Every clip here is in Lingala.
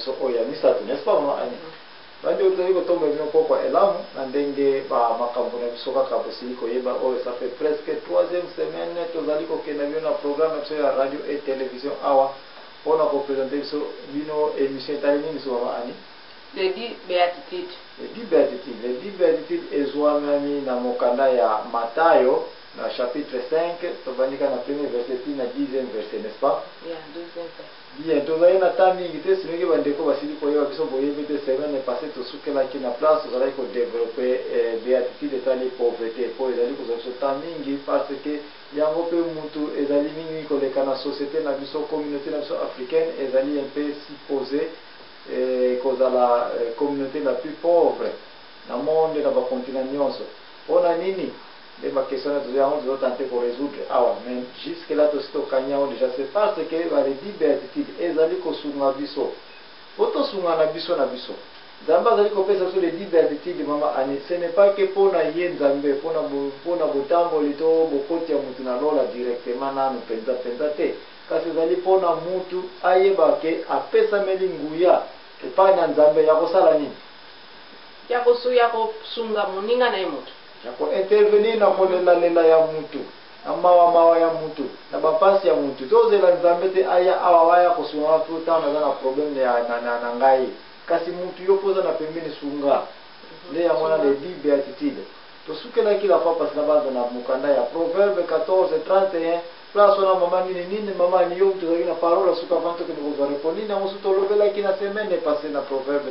biso oya misatu, n'est-ce pas maman Annie? Bandi otali ko tomba bino poko elamu na ndenge ba makambo na biso kaka bosili koyeba oyo ça fait presque 3e semaine tozali kokenda bino na programme biso ya radio et télévision awa mpona kopresente biso bino émission etali nini so maman Annie? Les 10 béatitudes. Les 10 béatitudes. Les 10 béatitudes ezwamami na mokanda ya Matayo na chapitre 5 tobandika na premier verset na 10e verset, n'est-ce pas? Yeah, 12e verset. Bien, tozali na temps mingi te silingi bandeko basili koyeba biso boyebi te semaine passée tosukelaki na place tozalaki kodevelope béatitude etali pauvreté po ezali kozwa biso temps mingi parce que yango mpe mutu ezali mingi koleka na société na biso communauté na biso africaine ezali un peu supposé kozala communauté la plus pauvre na monde na bacontinent nyonso mpona nini nde bakestion na yango tozotante korésoudre awa mais jusque là tositokanya yango déjà c'est parce que baledi béatitude ezali kosunga biso po tosunga na biso nzambe azali kopesa biso ledi béatitude mama Annie ce n'est pas que mpona ye nzambe mpona botamboli to bokoti ya mutu na lola directement nanu mpenza te kasi ezali mpona mutu ayeba ke apesameli nguya epai na nzambe ya kosala nini ya kosunga moninga na ye mutu ya kointervenir na kolelalela ya mutu na mawa ya mutu na bapasi ya mutu tozela nzambe te aya awa waya kosunga tu ntango naza na problème na ngai kasi mutu yo poza na pembeni sunga nde yango na le 10 béatitude tosukelaki la fois parce na banza na mokanda ya Proverbe 14:31 place wana mama nini mama ni yo mutu azalaki na parole suka avant tokende kozwa reponi nango so tolobelaki na semaine passée na Proverbe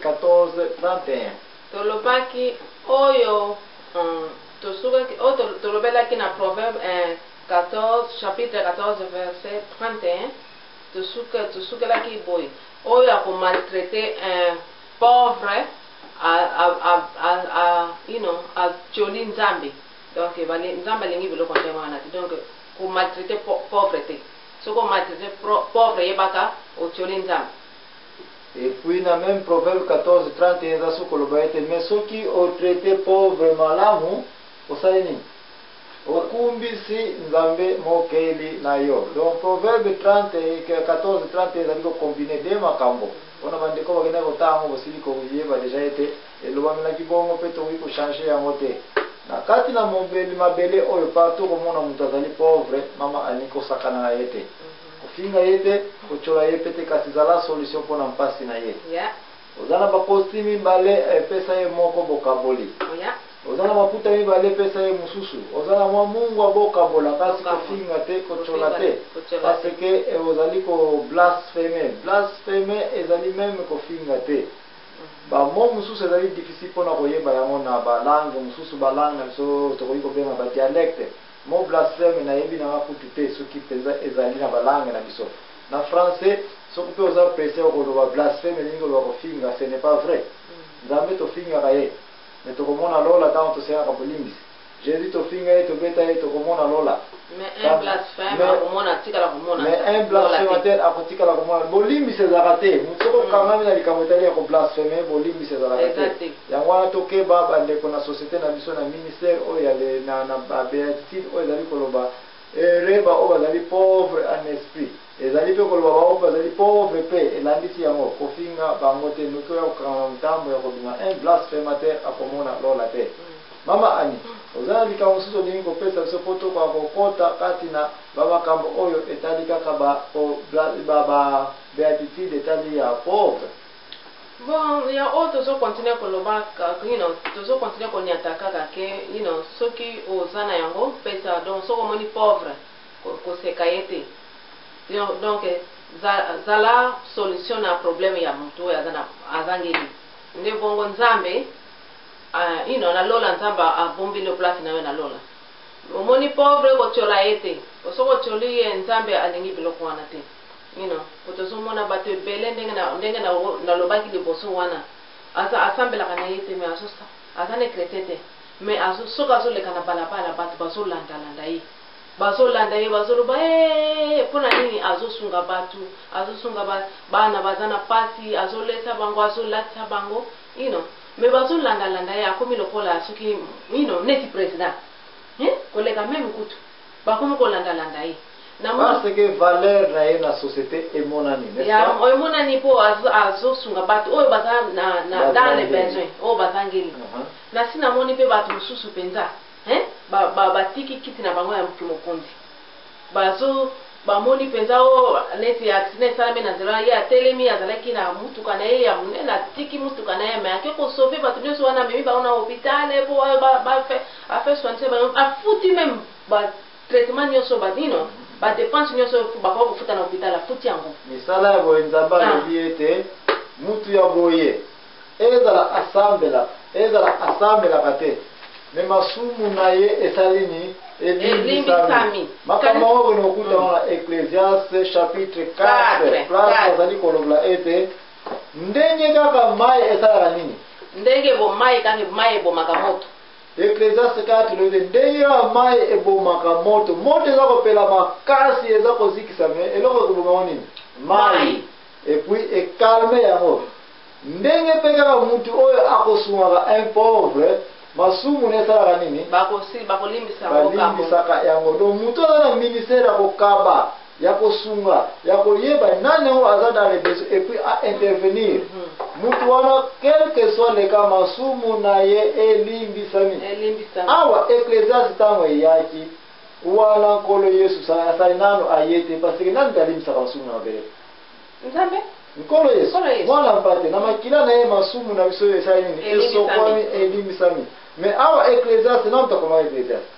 14:31 tolobaki oyo tolobelaki na Proverbe 14 chapitre 14 verset 31 tosukelaki boye oyo ya komaltraite un pauvre atioli nzambe donc nzambe alingi biloko ndenge wana te donc komaltraite pauvreté soko komaltraite pauvre yebaka otioli nzambe. Et puis na même Proverbe 14:31 eza so koloba ete mais soki otraite pauvre malamu osali nini okumbisi nzambe mokeli na yo. Donc Proverbe 14:31 ezali kokombine de makambo mpona bandeko bakenda kotango bosili koyeba deja ete elobamelaki bongo mpe tokoki kochange yango te na kati na mabele oyo partout komona moto azali pauvre mama Annie kosakana na ye te kofinga ye te kocola ye mpe te kasi ezala solution mpona mpasi na ye oza na baposti mibale epesa ye moko bokaboli oza na maputa mibale epesa ye mosusu oza na mwa mungu abokabola kasi kofinga te kocola te parce que ozali blaspheme ezali meme kofinga te bamo mosusu ezali difficile mpona koyeba yango na balangue mosusu balangue na biso tokoki kobenga badialecte mo blasphème nayebi nanga kutu te soki mpenza ezali na balangue na biso na français soki mpe oza presse okoloba blasphème elingi koloba kofinga ce n'est pas vrai nzambe tofingaka ye me tokomona lola ntango tosengaka bolimbisi jésus tofinga ye tobeta ye tokomona lola mais un blasphémateur akotikala komona bolimbisi ezalaka te motu soko okangami na likambo etali ya koblaspheme bolimbisi ezalaka te yango wana tokeba bandeko na société na biso na ministère oyo na béatitude oyo ezali koloba reba oyo bazali pauvre en esprit ezali mpe koloba bao bazali pauvre mpe elandisi yango kofinga bango te noki oya kokanga ntambo ya kobima un blasphémateur akomona lola te. Mama Annie oza na likambo mosusu olingi kopesa biso mpo tokoka kokota kati na bamakambo oyo etali kaka béatitude etali ya pauvre. Bon, ya oyo tozokontinue koloba tozokontinue koniata kaka ke soki oza na yango pesa donc soki omoni pauvre koseka ye te donc zala solution na problème ya motu oyo azangeli nde bongo nzambe na lola nzambe abombi no place na yo na lola omoni pauvre kotiola ye te soki otioli ye nzambe alingi biloko wana te po tozomona bato ebele ndenge nalobaki liboso wana asambelaka na ye te me aza ne krete te me soki azoleka na balabala bato bazolandalanda ye bazoloba mpona nini azosunga bato azosunga bana baza na pasi azolesa bango azolatisa bango me bazolandalanda ye akomi lokola soki neti président koleka meme kutu bakomi kolandalanda ye parce que valeur na ye na société emonani, n'est-ce pas? Emonani po azosunga bato oyo baza dans les besoins oyo bazangeli na si namoni mpe bato mosusu mpenza batiki kiti na bango ya mokonzi bamoni mpenza oyo neti accident esalami na nzela ye atelemi azalaki na mutuka na ye ya monene atiki mutuka na ye me ake kosauve bato nyonso wana amemi bango na hôpital po oyo afe soigne bango afuti meme batraitement nyonso badino badepense nyonso bakoka kofuta na hôpital afuti yango misala ya boye nzambe alobi ete mutu ya boye ezala asambelaka te me masumu na ye esalini elimbisami makambo oyo nokuta wana Ecclésiaste chapitre 4 place azali koloba ete ndenge kaka mai esalaka nini ndenge mai kaka mai ebomaka moto Ecclésiaste 4 lobe ndenge kaka mai ebomaka moto eza kopela makasi eza kozikisa me eloko ekoboma nini mai epuis ekalme yango ndenge mpe kaka mutu oyo akosungaka un pauvre masumu nesalaka nini balimbisaka yango donc mutu aza na ministère ya kokaba ya kosunga ya koyeba nani yango aza dans les besoins et puis à intervenir mutu wana quel que soit le cas masumu na ye elimbisami awa Ecclésiaste ntango eyaki wana nkolo Yesu asali nano aye te parce que nani talimbisaka masumu na mabele nzambe nkolo Yesu mwana mpate na makila na ye masumu na biso esali nini esokwami elimbisami mais awa Ecclésiaste nani takomaka Ecclésiaste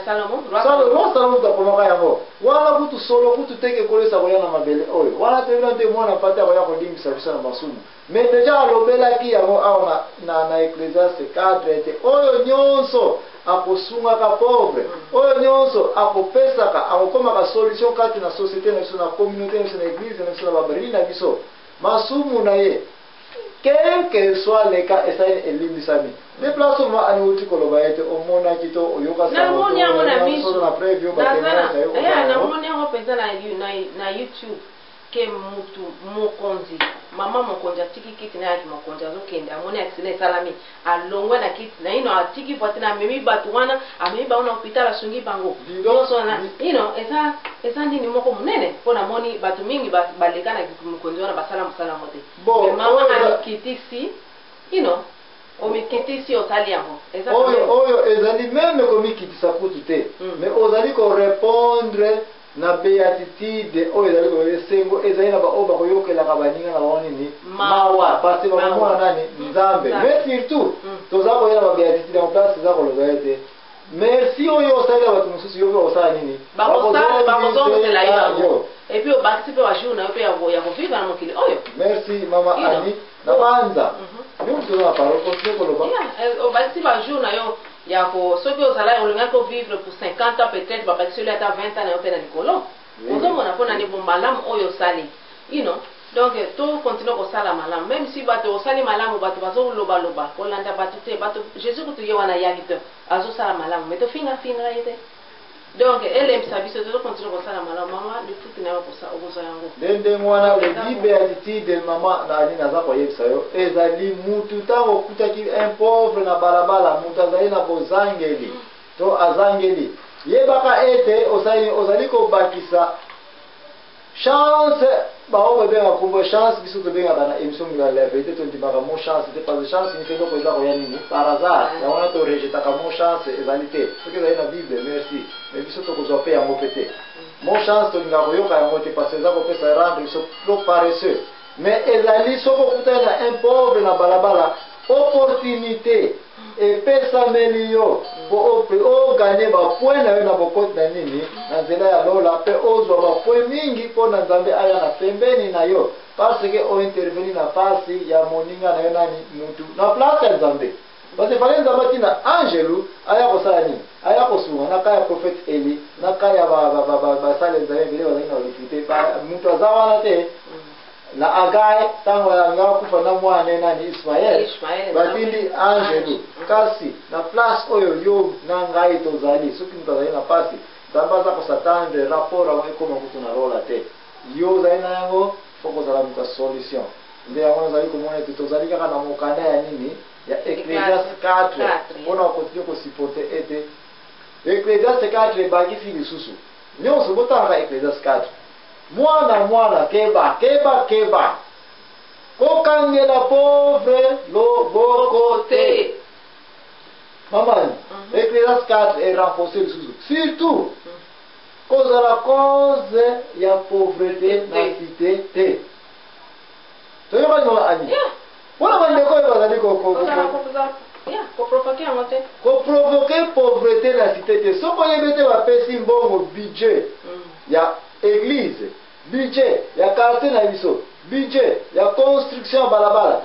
Salomon takomaka yango wana kutu solo kutu teke kolesa koya na mabele oyo wana tebila nte mwana mpate akoya kolimbisa biso na masumu mais deja alobelaki yango awa na Ecclésiaste 4 ete oyo nyonso akosungaka pauvre oyo nyonso akopesaka akokomaka solution kati na société na biso na communauté na biso na église na biso na babrili na biso masumu na ye quel que soit le cas esali elimbisami de place oma aniuti koloba ete omonaki to oyoka namoni yango na miso na preview namoni yango mpenza na YouTube ke mutu mokonzi mama mokonzi atiki kiti na yaki mokonzi azokende amoni accident esalami alongwe na kiti na ino atiki voiture na amemi bato wana amemi bango na hôpital asungi bango nyonso na ino eza nini moko monene mpo namoni bato mingi baleka na mokonzi wana basala mosala yango te mama amikitisi ino omikitisi osali yango oyo ezali meme komikitisa kutu te mais ozali korépondre na béatitude oyo ezali koyesengo ezali na baoyo bakoyokelaka baninga na bango nini mawa parce bakomona nani nzambe mais surtout toza koyela babéatitude en place eza koloba ete merci oyo osalila bato mosusu yo mpe osala nini bakozongela yo epuis obakisi mpe bajour na yo mpe ya kovivre na mokili oyo merci mama Ani na banza yo toza na parole continue koloba obakisi bajour na yo soki ozala olingaki ovivre pour 50 ans peut-être babakisi oli ata 20 ans na yo mpe na likolo ozomona mpo nani bomalamu oyo osali donc tokontinue kosala malamu même si bato osali malamu bato bazolobaloba kolanda bato te bato jésus kutu ye wana yaki te azosala malamu mais tofingafinga ye te donc elembisa biso tozokontinue kosala malamu mama lifuti na yo okozwa yango ndenge wana ledi béatitude mama nani naza koyebisa yo ezali mutu ntango okutaki un pauvre na balabala mutu azali na bozangeli to azangeli yebaka ete ozali kobakisa chance bao bebenga kumbo chance biso tobengaka na émission ya la vérité tondimaka mo chance te parce que chance ni eloko eza koya nini par hasard yango wana torejetaka mo chance ezali te soki ezali na bible merci mais biso tokozwa mpe yango mpe te mo chance tolingaka koyoka yango te parce que eza kopesa rendre biso trop paresseux mais ezali soki okutani na un pauvre na balabala opportunité epesameli yo po oganye bapoint na yo na bokoti na nini na nzela ya lola mpe ozwa bapoint mingi mpo na nzambe aya na pembeni na yo parce que ointerveni na pasi ya moninga na yo nani mutu na place ya nzambe parce que fale nzambe atina angelu aya kosala nini aya kosunga na kaya prophète Eli na kaya basale nzambe ebele bazali na olifite mutu aza wana te na Agai tango yanga kufa na mwana nani Ismael batindi angelu kasi na place oyo yo na ngai tozali soki mutazali na pasi zambaza ko satendre rapport awo ekoma kutu na rola te yo zali na yango foko zala muta solution nde yango zali komona ete tozali kaka na mokanda ya nini ya Ecclésiaste 4 mpona kokontinue kosipote ete Ecclésiaste 4 ebakisi lisusu nyonso botanga Ecclésiaste 4 mwana keba kokangela pauvre loboko te. Maman, Ecclésiaste 4 est renforcé surtout cause à la cause ya pauvreté na cité te. Toyoka no ani. Wana bandeko bazali ko provoquer pauvreté na cité te. Soko yebete bapesi mbongo budget ya église, budget ya quartier na biso, budget ya construction balabala,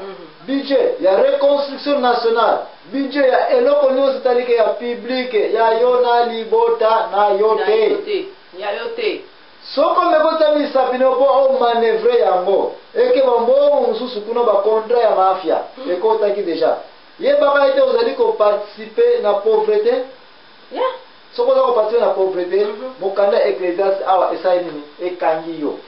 budget ya reconstruction nationale, budget ya eloko nyonso talike ya public ya yona libota na yote. Soko mekota misapino po o manevre yango eke bambongo mususu kuna ba contrat ya mafia ekota ki déjà yebaka ete ozali ko participer na pauvreté. Soko ozali ko participer na pauvreté mokanda Ecclésiaste awa esayi nini ekangi yo